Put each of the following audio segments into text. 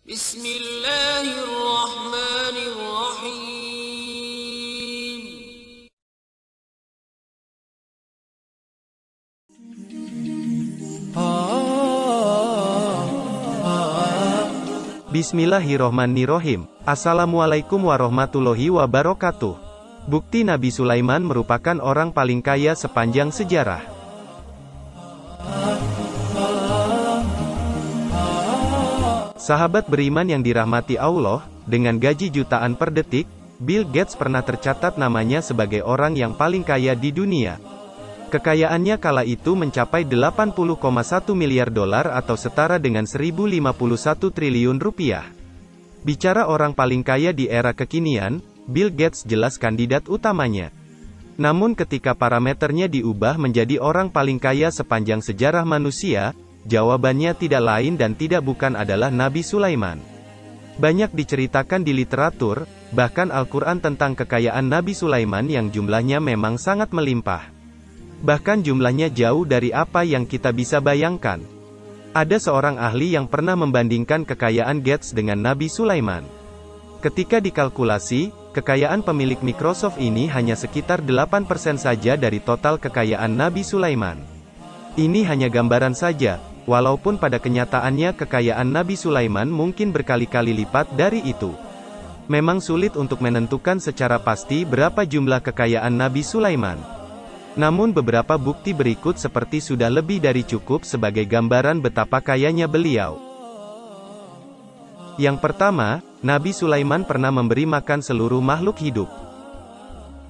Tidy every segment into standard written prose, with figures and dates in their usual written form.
Bismillahirrahmanirrahim. Bismillahirrohmanirrohim. Assalamualaikum warahmatullahi wabarakatuh. Bukti Nabi Sulaiman merupakan orang paling kaya sepanjang sejarah. Sahabat beriman yang dirahmati Allah, dengan gaji jutaan per detik, Bill Gates pernah tercatat namanya sebagai orang yang paling kaya di dunia. Kekayaannya kala itu mencapai 80,1 miliar dolar atau setara dengan 1051 triliun rupiah. Bicara orang paling kaya di era kekinian, Bill Gates jelas kandidat utamanya. Namun ketika parameternya diubah menjadi orang paling kaya sepanjang sejarah manusia, jawabannya tidak lain dan tidak bukan adalah Nabi Sulaiman. Banyak diceritakan di literatur, bahkan Al-Quran tentang kekayaan Nabi Sulaiman yang jumlahnya memang sangat melimpah. Bahkan jumlahnya jauh dari apa yang kita bisa bayangkan. Ada seorang ahli yang pernah membandingkan kekayaan Gates dengan Nabi Sulaiman. Ketika dikalkulasi, kekayaan pemilik Microsoft ini hanya sekitar 8% saja dari total kekayaan Nabi Sulaiman. Ini hanya gambaran saja, walaupun pada kenyataannya kekayaan Nabi Sulaiman mungkin berkali-kali lipat dari itu. Memang sulit untuk menentukan secara pasti berapa jumlah kekayaan Nabi Sulaiman. Namun beberapa bukti berikut seperti sudah lebih dari cukup sebagai gambaran betapa kayanya beliau. Yang pertama, Nabi Sulaiman pernah memberi makan seluruh makhluk hidup.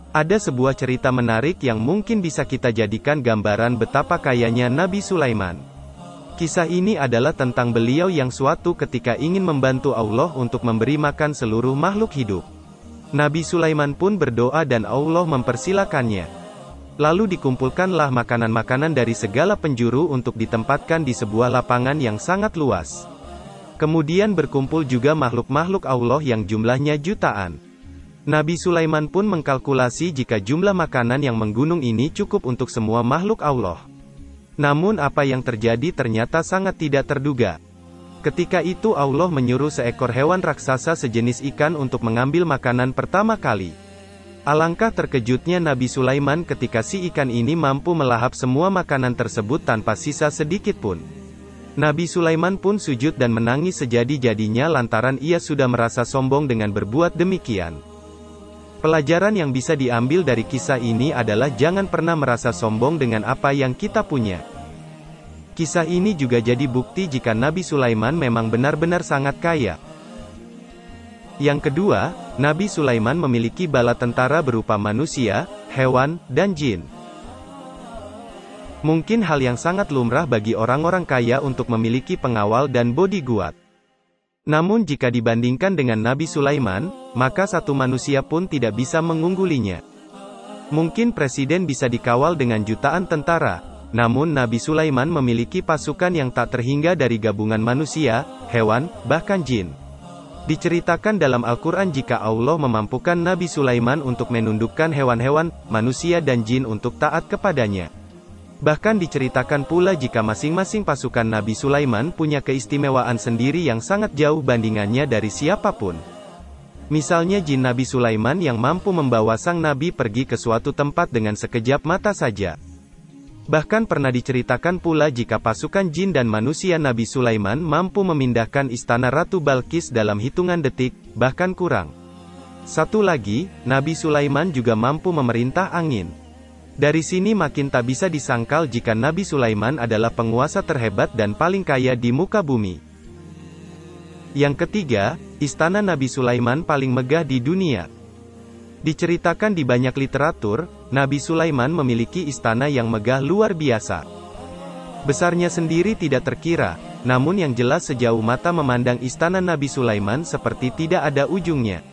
Ada sebuah cerita menarik yang mungkin bisa kita jadikan gambaran betapa kayanya Nabi Sulaiman. Kisah ini adalah tentang beliau yang suatu ketika ingin membantu Allah untuk memberi makan seluruh makhluk hidup. Nabi Sulaiman pun berdoa dan Allah mempersilakannya. Lalu dikumpulkanlah makanan-makanan dari segala penjuru untuk ditempatkan di sebuah lapangan yang sangat luas. Kemudian berkumpul juga makhluk-makhluk Allah yang jumlahnya jutaan. Nabi Sulaiman pun mengkalkulasi jika jumlah makanan yang menggunung ini cukup untuk semua makhluk Allah. Namun apa yang terjadi ternyata sangat tidak terduga. Ketika itu Allah menyuruh seekor hewan raksasa sejenis ikan untuk mengambil makanan pertama kali. Alangkah terkejutnya Nabi Sulaiman ketika si ikan ini mampu melahap semua makanan tersebut tanpa sisa sedikit pun. Nabi Sulaiman pun sujud dan menangis sejadi-jadinya lantaran ia sudah merasa sombong dengan berbuat demikian. Pelajaran yang bisa diambil dari kisah ini adalah jangan pernah merasa sombong dengan apa yang kita punya. Kisah ini juga jadi bukti jika Nabi Sulaiman memang benar-benar sangat kaya. Yang kedua, Nabi Sulaiman memiliki bala tentara berupa manusia, hewan, dan jin. Mungkin hal yang sangat lumrah bagi orang-orang kaya untuk memiliki pengawal dan bodyguard. Namun jika dibandingkan dengan Nabi Sulaiman, maka satu manusia pun tidak bisa mengunggulinya. Mungkin presiden bisa dikawal dengan jutaan tentara, namun Nabi Sulaiman memiliki pasukan yang tak terhingga dari gabungan manusia, hewan, bahkan jin. Diceritakan dalam Al-Quran jika Allah memampukan Nabi Sulaiman untuk menundukkan hewan-hewan, manusia dan jin untuk taat kepadanya. Bahkan diceritakan pula jika masing-masing pasukan Nabi Sulaiman punya keistimewaan sendiri yang sangat jauh bandingannya dari siapapun. Misalnya jin Nabi Sulaiman yang mampu membawa sang Nabi pergi ke suatu tempat dengan sekejap mata saja. Bahkan pernah diceritakan pula jika pasukan jin dan manusia Nabi Sulaiman mampu memindahkan istana Ratu Balqis dalam hitungan detik, bahkan kurang. Satu lagi, Nabi Sulaiman juga mampu memerintah angin. Dari sini makin tak bisa disangkal jika Nabi Sulaiman adalah penguasa terhebat dan paling kaya di muka bumi. Yang ketiga, istana Nabi Sulaiman paling megah di dunia. Diceritakan di banyak literatur, Nabi Sulaiman memiliki istana yang megah luar biasa. Besarnya sendiri tidak terkira, namun yang jelas sejauh mata memandang istana Nabi Sulaiman seperti tidak ada ujungnya.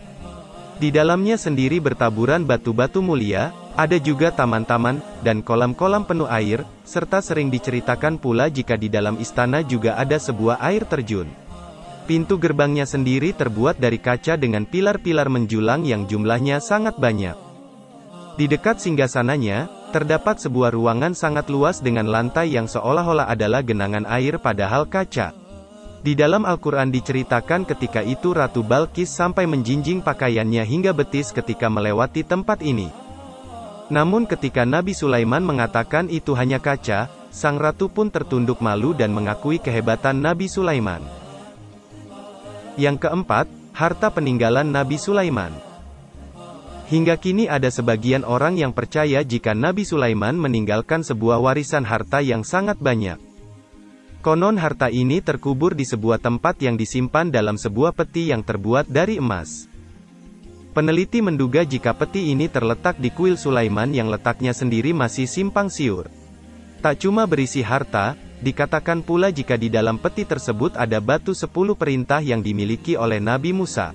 Di dalamnya sendiri bertaburan batu-batu mulia, ada juga taman-taman, dan kolam-kolam penuh air, serta sering diceritakan pula jika di dalam istana juga ada sebuah air terjun. Pintu gerbangnya sendiri terbuat dari kaca dengan pilar-pilar menjulang yang jumlahnya sangat banyak. Di dekat singgasananya, terdapat sebuah ruangan sangat luas dengan lantai yang seolah-olah adalah genangan air padahal kaca. Di dalam Al-Quran diceritakan ketika itu Ratu Balqis sampai menjinjing pakaiannya hingga betis ketika melewati tempat ini. Namun ketika Nabi Sulaiman mengatakan itu hanya kaca, sang ratu pun tertunduk malu dan mengakui kehebatan Nabi Sulaiman. Yang keempat, harta peninggalan Nabi Sulaiman. Hingga kini ada sebagian orang yang percaya jika Nabi Sulaiman meninggalkan sebuah warisan harta yang sangat banyak. Konon harta ini terkubur di sebuah tempat yang disimpan dalam sebuah peti yang terbuat dari emas. Peneliti menduga jika peti ini terletak di kuil Sulaiman yang letaknya sendiri masih simpang siur. Tak cuma berisi harta, dikatakan pula jika di dalam peti tersebut ada batu 10 perintah yang dimiliki oleh Nabi Musa.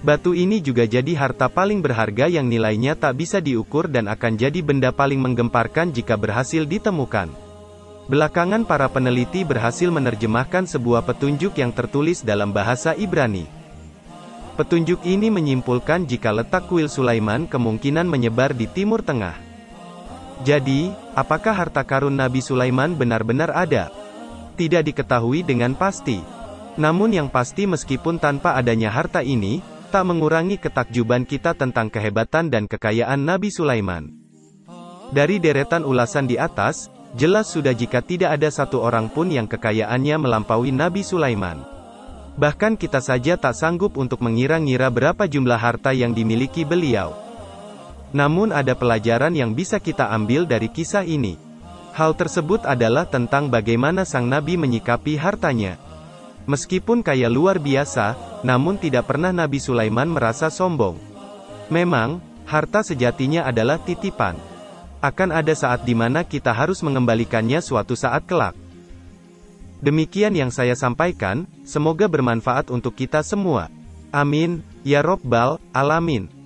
Batu ini juga jadi harta paling berharga yang nilainya tak bisa diukur dan akan jadi benda paling menggemparkan jika berhasil ditemukan. Belakangan para peneliti berhasil menerjemahkan sebuah petunjuk yang tertulis dalam bahasa Ibrani. Petunjuk ini menyimpulkan jika letak kuil Sulaiman kemungkinan menyebar di Timur Tengah. Jadi, apakah harta karun Nabi Sulaiman benar-benar ada? Tidak diketahui dengan pasti. Namun yang pasti meskipun tanpa adanya harta ini, tak mengurangi ketakjuban kita tentang kehebatan dan kekayaan Nabi Sulaiman. Dari deretan ulasan di atas, jelas sudah jika tidak ada satu orang pun yang kekayaannya melampaui Nabi Sulaiman. Bahkan kita saja tak sanggup untuk mengira-ngira berapa jumlah harta yang dimiliki beliau. Namun ada pelajaran yang bisa kita ambil dari kisah ini. Hal tersebut adalah tentang bagaimana sang Nabi menyikapi hartanya. Meskipun kaya luar biasa, namun tidak pernah Nabi Sulaiman merasa sombong. Memang, harta sejatinya adalah titipan. Akan ada saat di mana kita harus mengembalikannya suatu saat kelak. Demikian yang saya sampaikan, semoga bermanfaat untuk kita semua. Amin, ya Robbal Alamin.